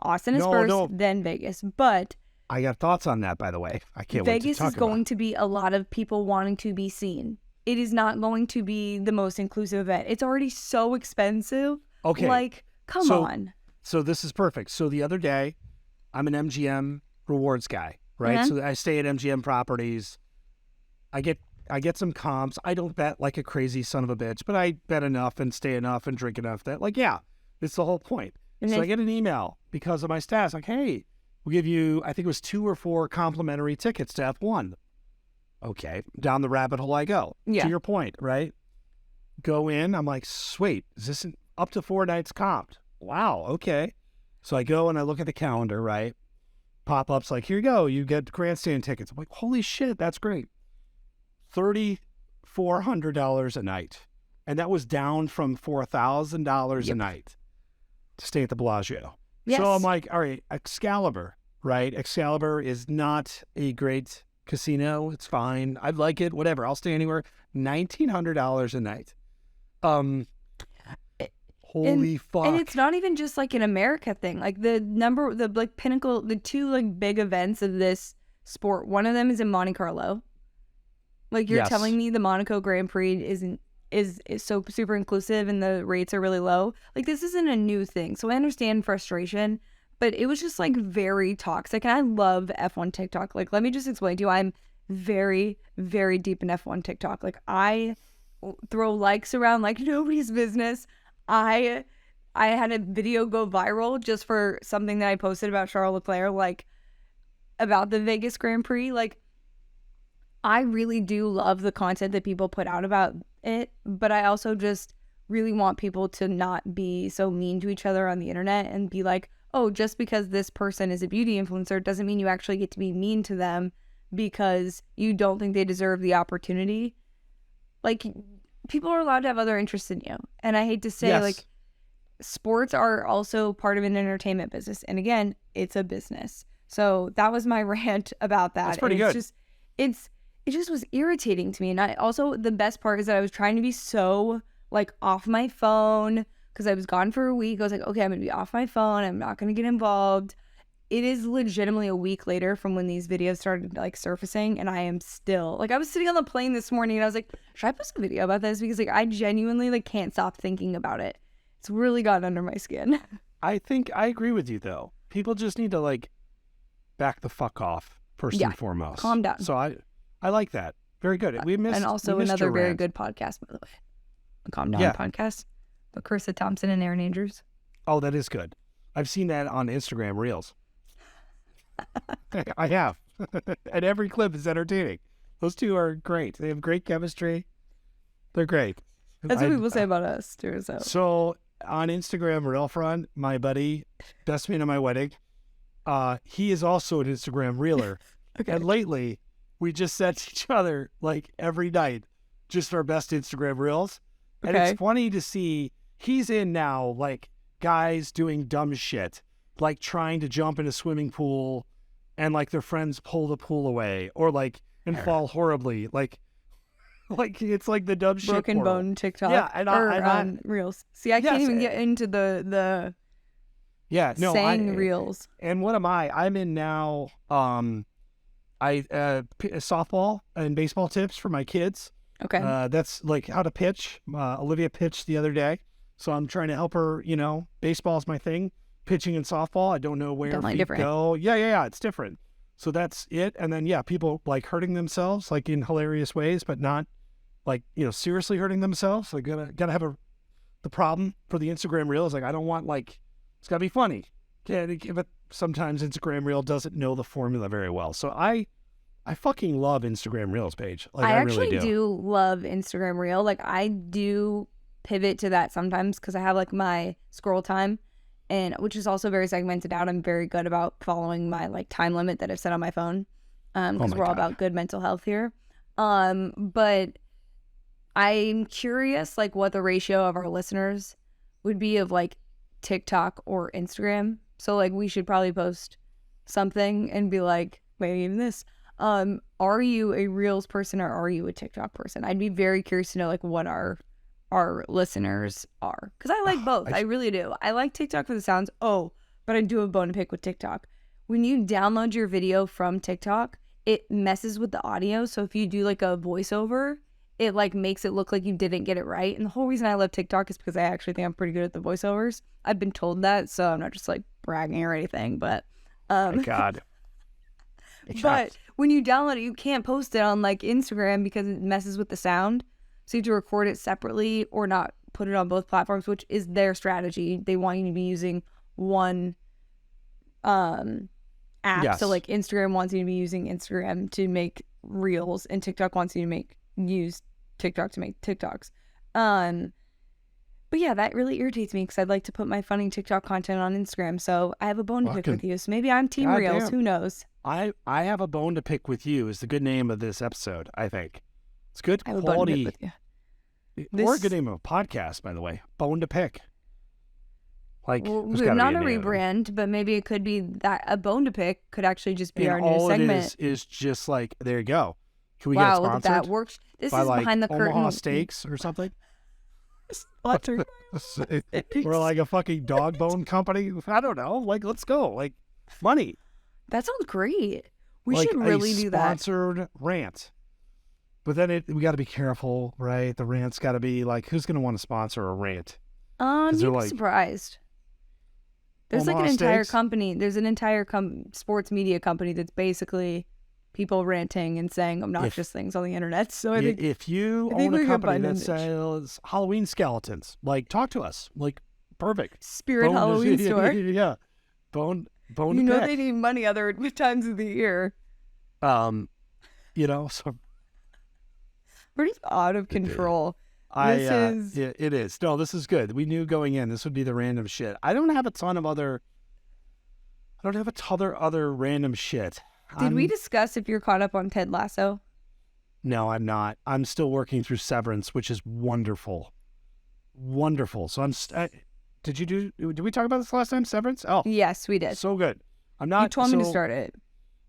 Austin is first, then Vegas. But I got thoughts on that, by the way. I can't wait to talk about it. Vegas is going to be a lot of people wanting to be seen. It is not going to be the most inclusive event. It's already so expensive. Okay. Like, come on. So this is perfect. So the other day, I'm an MGM rewards guy, right? Mm-hmm. So I stay at MGM properties. I get some comps. I don't bet like a crazy son of a bitch, but I bet enough and stay enough and drink enough that, like, yeah, it's the whole point. Mm-hmm. So I get an email because of my stats, like, hey, we'll give you, I think it was 2 or 4 complimentary tickets to F1. Okay, down the rabbit hole I go. Yeah. To your point, right? Go in, I'm like, sweet, is this up to 4 nights comped? Wow, okay. So I go and I look at the calendar, right? Pop-ups like, here you go, you get grandstand tickets. I'm like, holy shit, that's great. $3,400 a night. And that was down from $4,000 a night to stay at the Bellagio. Yes. So I'm like, all right, Excalibur, right? Excalibur is not a great casino. It's fine. I'd like it, whatever. I'll stay anywhere. $1,900 a night. Um, holy fuck. And it's not even just like an America thing. Like the like pinnacle, the two like big events of this sport. One of them is in Monte Carlo. Like you're Yes. telling me the Monaco Grand Prix is so super inclusive and the rates are really low. Like this isn't a new thing. So I understand frustration, but it was just like very toxic. And I love F1 TikTok. Like let me just explain to you, I'm very, very deep in F1 TikTok. Like I throw likes around like nobody's business. I had a video go viral just for something that I posted about Charles Leclerc, like about the Vegas Grand Prix. Like I really do love the content that people put out about it, but I also just really want people to not be so mean to each other on the internet and be like, oh, just because this person is a beauty influencer doesn't mean you actually get to be mean to them because you don't think they deserve the opportunity. Like people are allowed to have other interests in you. And I hate to say, Yes. like, sports are also part of an entertainment business. And again, it's a business. So that was my rant about that. That's pretty And good. It just was irritating to me. And I also, the best part is that I was trying to be so like off my phone because I was gone for a week. I was like, okay, I'm going to be off my phone. I'm not going to get involved. It is legitimately a week later from when these videos started like surfacing, and I am still like, I was sitting on the plane this morning and I was like, should I post a video about this? Because like I genuinely like can't stop thinking about it. It's really gotten under my skin. I think I agree with you though. People just need to like back the fuck off first Yeah. and foremost. Calm down. So I like that. Very good. We missed And also we missed another your very rant. good podcast, by the way. The Calm Down Yeah. podcast with Carissa Thompson and Aaron Andrews. Oh, that is good. I've seen that on Instagram Reels. I have. And every clip is entertaining. Those two are great. They have great chemistry. They're great. That's what I- people say about us too. So on Instagram Reel front, my buddy, best man at my wedding, he is also an Instagram Reeler. Okay. And lately, we just sent each other like every night just our best Instagram Reels. And Okay. it's funny to see he's in now like guys doing dumb shit, like trying to jump in a swimming pool and like their friends pull the pool away or like and fall horribly. Like it's like the dumb shit. Broken portal. Bone TikTok. Yeah, and I- Reels. See, I can't Yes, even get into the Yeah, no, saying Reels. And what am I? I'm in now. Softball and baseball tips for my kids. Okay. That's like how to pitch. Olivia pitched the other day, so I'm trying to help her. You know, baseball's my thing. Pitching and softball, I don't know where Definitely feet different. go. Yeah, it's different. So that's it. And then people like hurting themselves like in hilarious ways, but not like seriously hurting themselves. Like gotta have the problem for the Instagram reel is like I don't want like it's gotta be funny. But sometimes Instagram Reel doesn't know the formula very well. So I fucking love Instagram Reels page. Like I I actually really do love Instagram Reel. Like I do pivot to that sometimes because I have like my scroll time, and which is also very segmented out. I'm very good about following my like time limit that I've set on my phone because my we're all God. about good mental health here. But I'm curious like what the ratio of our listeners would be of like TikTok or Instagram. So like we should probably post something and be like, maybe even this. Are you a Reels person or are you a TikTok person? I'd be very curious to know like what our listeners are. Because I like both. I really do. I like TikTok for the sounds. Oh, but I do have a bone to pick with TikTok. When you download your video from TikTok, it messes with the audio. So if you do like a voiceover, it like makes it look like you didn't get it right. And the whole reason I love TikTok is because I actually think I'm pretty good at the voiceovers. I've been told that, so I'm not just like bragging or anything, but My God. but when you download it, you can't post it on like Instagram because it messes with the sound. So you have to record it separately or not put it on both platforms, which is their strategy. They want you to be using one app. Yes. So like Instagram wants you to be using Instagram to make Reels, and TikTok wants you to use TikTok to make TikToks. But yeah, that really irritates me because I'd like to put my funny TikTok content on Instagram. So I have a bone to pick Fucking- with you. So maybe I'm Team God Reels. damn. Who knows? I have a bone to pick with you is the good name of this episode, I think. It's good I have a bone to pick quality. with you. Or a This- good name of a podcast, by the way. Bone to pick. Like, Well, there's gotta not be a name. rebrand, but maybe it could be that a bone to pick could actually just be And our new all segment. it is just like, there you go. Can we get it Wow, look at that. sponsored Works. This by is like behind the Omaha curtain. Steaks or something? Sponsored. Or like a fucking dog bone company? I don't know. Like, let's go. Like, money. That sounds great. We like should really a do that. sponsored rant. But then we got to be careful, right? The rant's got to be like, who's going to want to sponsor a rant? You'd they're be like, surprised. There's like Omaha an entire Steaks? company. There's an entire sports media company that's basically people ranting and saying obnoxious things on the internet. So I think If you I think own we a could company find a that niche. sells Halloween skeletons, like, talk to us. Like, perfect. Spirit Bone- Halloween store. Yeah. Bone You to know pick. they need money other times of the year. So Pretty out of control. it is. No, this is good. We knew going in this would be the random shit. I don't have a ton of other random shit. Did we discuss if you're caught up on Ted Lasso? No, I'm not. I'm still working through Severance, which is wonderful. Wonderful. So did we talk about this last time, Severance? Oh, Yes, we did. so good. I'm not. You told me to so- start it.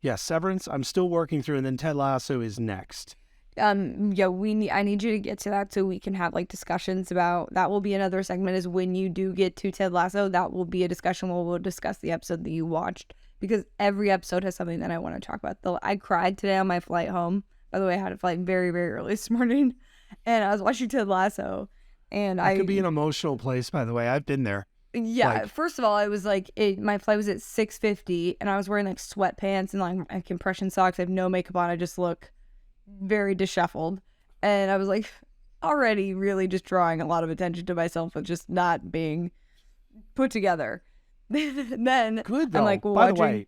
Yeah, Severance. I'm still working through, and then Ted Lasso is next. I need you to get to that so we can have like discussions about that. Will be another segment is when you do get to Ted Lasso, that will be a discussion where we'll discuss the episode that you watched, because every episode has something that I want to talk about. I cried today on my flight home. By the way, I had a flight very, very early this morning, and I was watching Ted Lasso, and I could be an emotional place, by the way. I've been there. Yeah, like- first of all, I was like, my flight was at 6:50, and I was wearing like sweatpants and like compression socks. I have no makeup on. I just look very disheveled, and I was like, already really just drawing a lot of attention to myself with just not being put together. Then Good though. I'm like, By watching. the way,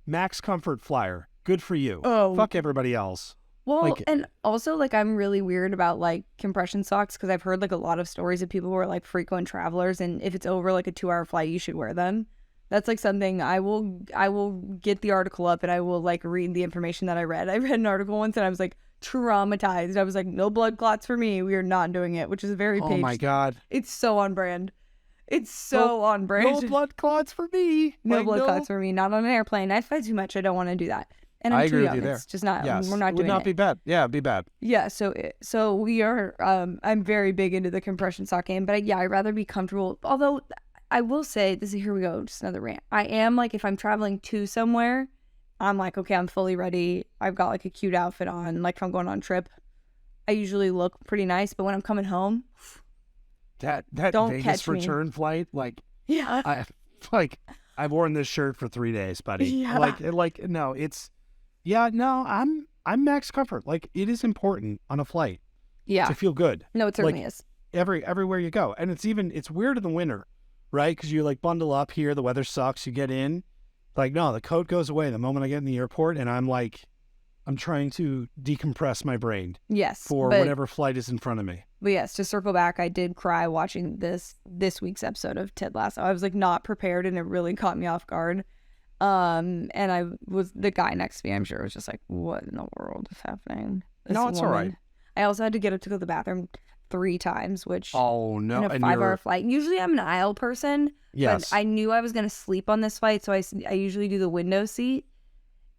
Max Comfort Flyer. Good for you. Oh. Fuck everybody else. Well, like- and also like I'm really weird about like compression socks because I've heard like a lot of stories of people who are like frequent travelers, and if it's over like a 2-hour flight, you should wear them. That's like something I will get the article up and I will like read the information that I read. I read an article once and I was like traumatized. I was like, no blood clots for me. We are not doing it, which is a very Oh page. my god. It's so on brand. It's so on brand. No blood clots for me. No Like, blood clots for me. Not on an airplane. I fly too much. I don't want to do that. And I'm I too agree with young. you there. It's just not. Yes. We're not It would doing not it. be bad. Yeah, it'd be bad. Yeah, so we are. I'm very big into the compression sock game, but I'd rather be comfortable. Although I will say, here we go, just another rant. I am like, if I'm traveling to somewhere, I'm like, okay, I'm fully ready. I've got like a cute outfit on. Like if I'm going on a trip, I usually look pretty nice. But when I'm coming home, That Don't Vegas catch me. return flight, like yeah, I've worn this shirt for 3 days, buddy. Yeah. No, it's I'm Max Comfort. Like, it is important on a flight yeah. to feel good. No, it certainly is. Everywhere you go. And it's weird in the winter, right? Because you like bundle up here, the weather sucks, you get in. Like, no, the coat goes away the moment I get in the airport, and I'm trying to decompress my brain Yes, for but, whatever flight is in front of me. But yes, to circle back, I did cry watching this week's episode of Ted Lasso. I was like not prepared, and it really caught me off guard. And I was the guy next to me. I'm sure was just like, "What in the world is happening?" No, it's all right. I also had to get up to go to the bathroom 3 times, which Oh no! in a And 5-hour flight. Usually, I'm an aisle person. yes, But I knew I was gonna sleep on this flight, so I usually do the window seat.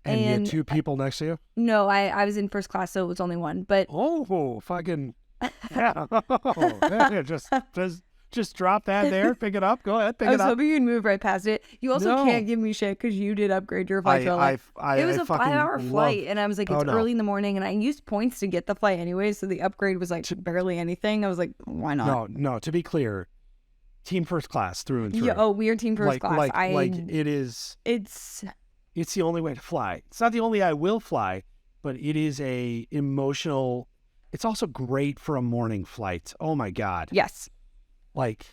and you had and- 2 people next to you. No, I was in first class, so it was only one. But Oh, fucking yeah! Yeah, just drop that there. Pick it up. Go ahead, pick I it was up. hoping you'd move right past it. You also No. can't give me shit because you did upgrade your flight. So like, it was a fucking 5-hour love- flight, and I was like, Oh, it's no. early in the morning, and I used points to get the flight anyway, so the upgrade was like barely anything. I was like, why not? No. To be clear, team first class through and through. Yeah, oh, we are team first like, class. like it is. It's It's the only way to fly. It's not the only I will fly, but it is a emotional. It's also great for a morning flight. Oh my god! yes, Like,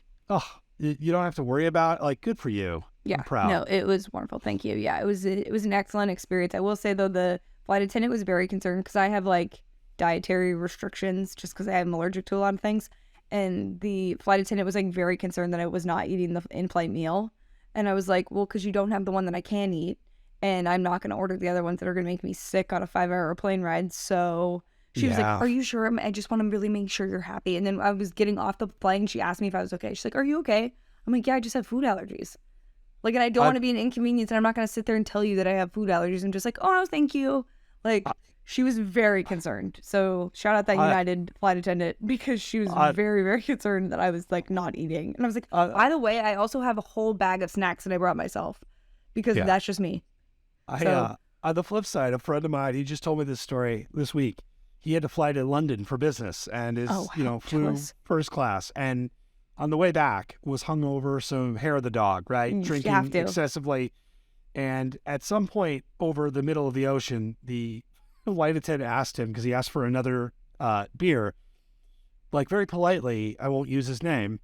you don't have to worry about. Like, good for you. yeah. I'm proud. No, it was wonderful. Thank you. Yeah, it was an excellent experience. I will say though, the flight attendant was very concerned because I have like dietary restrictions just because I am allergic to a lot of things, and the flight attendant was like very concerned that I was not eating the in-flight meal, and I was like, well, because you don't have the one that I can eat, and I'm not going to order the other ones that are going to make me sick on a 5-hour plane ride. So she was Yeah. like, are you sure? I just want to really make sure you're happy. And then I was getting off the plane. She asked me if I was okay. She's like, are you okay? I'm like, yeah, I just have food allergies. Like, and I don't want to be an inconvenience, and I'm not going to sit there and tell you that I have food allergies. I'm just like, oh, no, thank you. Like, she was very concerned. So shout out that United flight attendant, because she was very, very concerned that I was like not eating. And I was like, by the way, I also have a whole bag of snacks that I brought myself, because that's just me. On the flip side, a friend of mine, he just told me this story this week. He had to fly to London for business and flew first class. And on the way back was hungover, some hair of the dog, right? Drinking excessively. And at some point over the middle of the ocean, the flight attendant asked him, because he asked for another beer, like very politely, I won't use his name,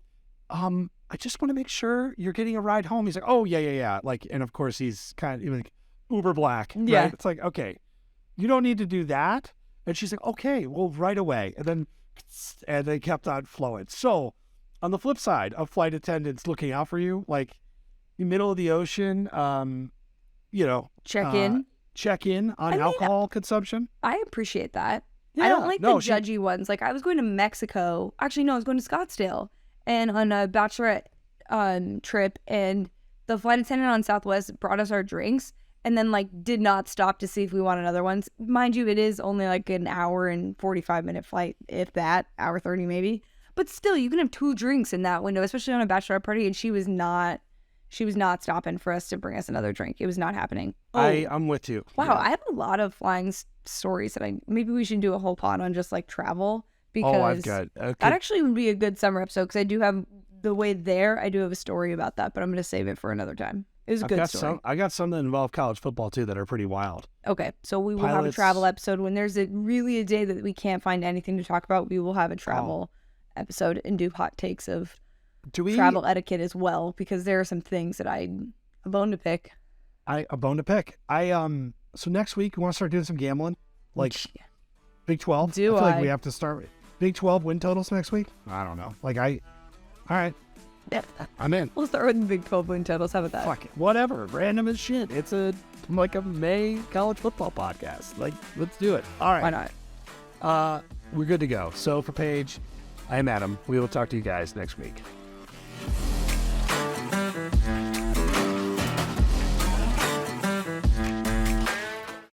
I just want to make sure you're getting a ride home. He's like, oh, yeah. Like, and of course he's kind of like uber black. Yeah. Right? It's like, okay, you don't need to do that. And she's like, okay, well, right away. And they kept on flowing. So on the flip side of flight attendants looking out for you, like in the middle of the ocean, check in on alcohol consumption. I appreciate that. Yeah, I don't like the judgy ones. Like, I was going to Mexico. Actually, no, I was going to Scottsdale and on a bachelorette trip, and the flight attendant on Southwest brought us our drinks and then like did not stop to see if we want another one. Mind you, it is only like an hour and 45-minute flight, if that, hour 30 maybe. But still, you can have 2 drinks in that window, especially on a bachelorette party, and she was not stopping for us to bring us another drink. It was not happening. Oh, I'm with you. Wow, yeah. I have a lot of flying stories that maybe we should do a whole pod on, just like travel, because that actually would be a good summer episode, because I do have the way there. I do have a story about that, but I'm going to save it for another time. It was a good story. I got some that involve college football too that are pretty wild. Okay, so we will have a travel episode when there's really a day that we can't find anything to talk about. We will have a travel episode and do hot takes of travel etiquette as well, because there are some things that a bone to pick. A bone to pick. So next week we want to start doing some gambling, like Big 12. I feel like we have to start with Big 12 win totals next week. I don't know. All right. I'm in. We'll start with the Big 12 win totals. How about that? Fuck it. Whatever. Random as shit. It's a May college football podcast. Like, let's do it. All right. Why not? We're good to go. So for Paige, I am Adam. We will talk to you guys next week.